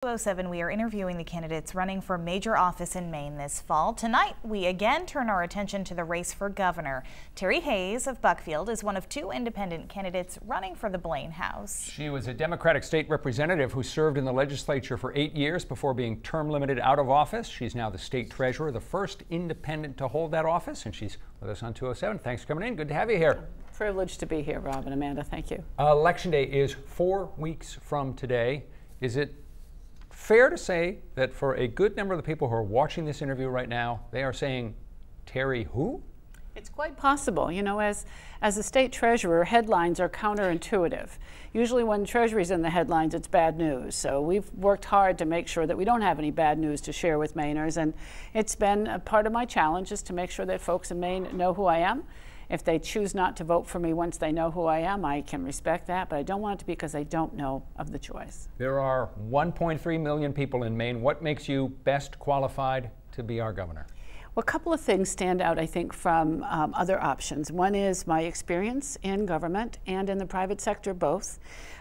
207, we are interviewing the candidates running for major office in Maine this fall. Tonight, we again turn our attention to the race for governor. Terry Hayes of Buckfield is one of two independent candidates running for the Blaine House. She was a Democratic state representative who served in the legislature for 8 years before being term limited out of office. She's now the state treasurer, the first independent to hold that office, and she's with us on 207. Thanks for coming in. Good to have you here. Privileged to be here, Rob and Amanda. Thank you. Election day is 4 weeks from today. Is it fair to say that for a good number of the people who are watching this interview right now, they are saying, Terry who? It's quite possible. You know, as a state treasurer, headlines are counterintuitive. Usually when Treasury's in the headlines, it's bad news. So we've worked hard to make sure that we don't have any bad news to share with Mainers. And it's been a part of my challenge is to make sure that folks in Maine know who I am. If they choose not to vote for me once they know who I am, I can respect that, but I don't want it to be because they don't know of the choice. There are 1.3 million people in Maine. What makes you best qualified to be our governor? Well, a couple of things stand out, I think, from other options. One is my experience in government and in the private sector, both,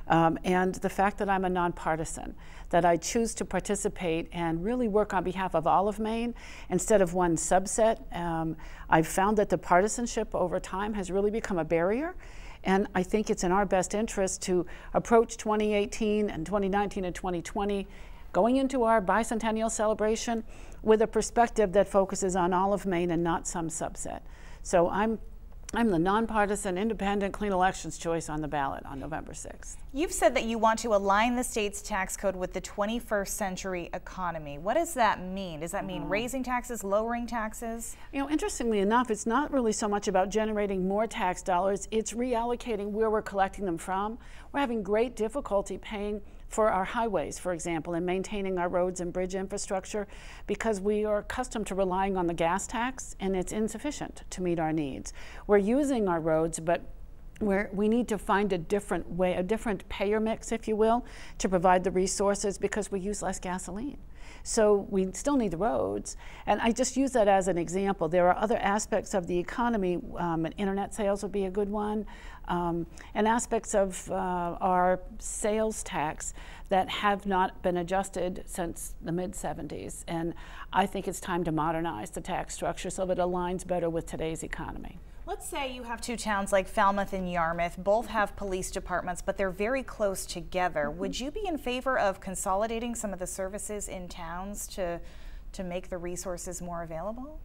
and the fact that I'm a nonpartisan, that I choose to participate and really work on behalf of all of Maine instead of one subset. I've found that the partisanship over time has really become a barrier. And I think it's in our best interest to approach 2018 and 2019 and 2020 going into our bicentennial celebration with a perspective that focuses on all of Maine and not some subset. So I'm the nonpartisan, independent, clean elections choice on the ballot on November 6th. You've said that you want to align the state's tax code with the 21st century economy. What does that mean? Does that mean raising taxes, lowering taxes? You know, interestingly enough, it's not really so much about generating more tax dollars, it's reallocating where we're collecting them from. We're having great difficulty paying for our highways, for example, and maintaining our roads and bridge infrastructure because we are accustomed to relying on the gas tax and it's insufficient to meet our needs. We're using our roads, but we need to find a different way, a different payer mix, if you will, to provide the resources because we use less gasoline. So we still need the roads. And I just use that as an example. There are other aspects of the economy, and internet sales would be a good one, and aspects of our sales tax that have not been adjusted since the mid-70s. And I think it's time to modernize the tax structure so that it aligns better with today's economy. Let's say you have two towns like Falmouth and Yarmouth, both have police departments, but they're very close together. Would you be in favor of consolidating some of the services in towns to make the resources more available?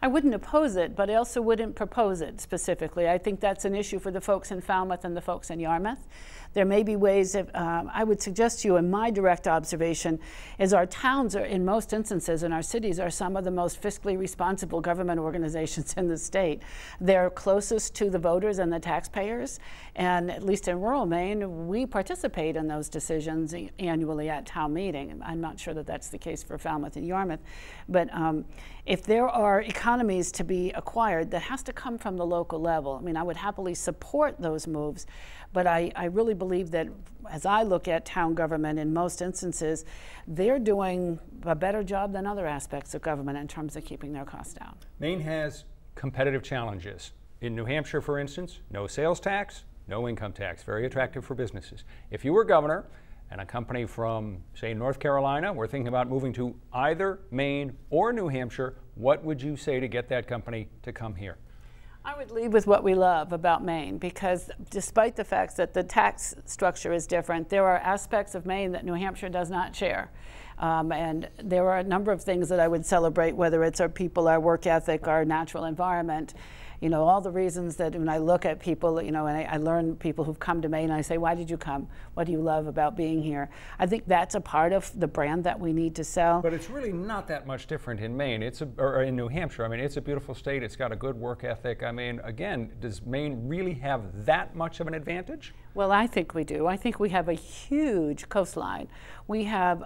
I wouldn't oppose it, but I also wouldn't propose it specifically. I think that's an issue for the folks in Falmouth and the folks in Yarmouth. There may be ways that I would suggest to you, in my direct observation, is our towns are, in most instances, and our cities are some of the most fiscally responsible government organizations in the state. They're closest to the voters and the taxpayers, and at least in rural Maine, we participate in those decisions annually at town meeting. I'm not sure that that's the case for Falmouth and Yarmouth, but if there are economies to be acquired, that has to come from the local level. I mean, I would happily support those moves, but I really believe that as I look at town government in most instances, they're doing a better job than other aspects of government in terms of keeping their costs down. Maine has competitive challenges. In New Hampshire, for instance, no sales tax, no income tax, very attractive for businesses. If you were governor and a company from, say, North Carolina were thinking about moving to either Maine or New Hampshire, what would you say to get that company to come here? I would lead with what we love about Maine because despite the fact that the tax structure is different, there are aspects of Maine that New Hampshire does not share. And there are a number of things that I would celebrate, whether it's our people, our work ethic, our natural environment. You know, all the reasons that when I look at people, you know, and I learn people who've come to Maine, and I say, why did you come? What do you love about being here? I think that's a part of the brand that we need to sell. But it's really not that much different in Maine. Or in New Hampshire. I mean, it's a beautiful state. It's got a good work ethic. I mean, again, does Maine really have that much of an advantage? Well, I think we do. I think we have a huge coastline. We have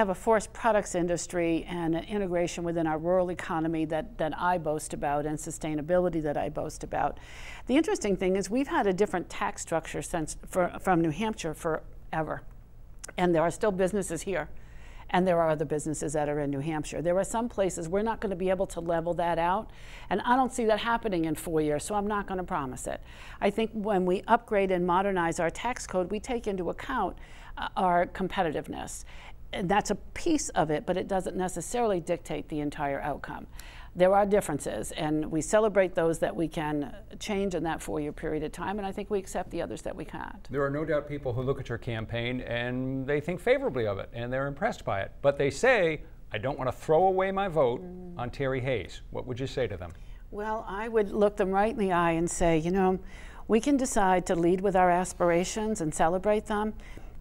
a forest products industry and an integration within our rural economy that I boast about and sustainability that I boast about. The interesting thing is we've had a different tax structure from New Hampshire forever. And there are still businesses here. And there are other businesses that are in New Hampshire. There are some places we're not going to be able to level that out. And I don't see that happening in 4 years, so I'm not going to promise it. I think when we upgrade and modernize our tax code, we take into account our competitiveness. And that's a piece of it, but it doesn't necessarily dictate the entire outcome. There are differences, and we celebrate those that we can change in that 4-year period of time, and I think we accept the others that we can't. There are no doubt people who look at your campaign and they think favorably of it and they're impressed by it, but they say, I don't want to throw away my vote on Terry Hayes. What would you say to them? Well, I would look them right in the eye and say, you know, we can decide to lead with our aspirations and celebrate them,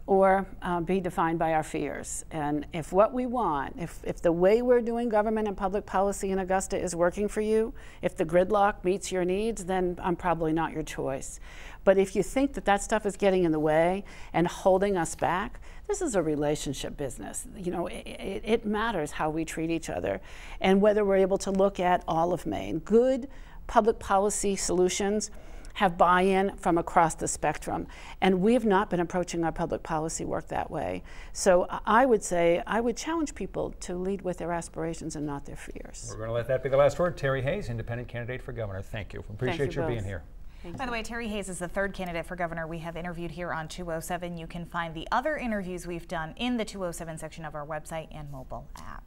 or be defined by our fears. And if what we want, if the way we're doing government and public policy in Augusta is working for you, if the gridlock meets your needs, then I'm probably not your choice. But if you think that that stuff is getting in the way and holding us back, this is a relationship business. You know, it matters how we treat each other and whether we're able to look at all of Maine. Good public policy solutions have buy-in from across the spectrum, and we have not been approaching our public policy work that way. So I would say, I would challenge people to lead with their aspirations and not their fears. We're going to let that be the last word. Terry Hayes, independent candidate for governor. Thank you. Appreciate you being here. By the way, Terry Hayes is the 3rd candidate for governor we have interviewed here on 207. You can find the other interviews we've done in the 207 section of our website and mobile app.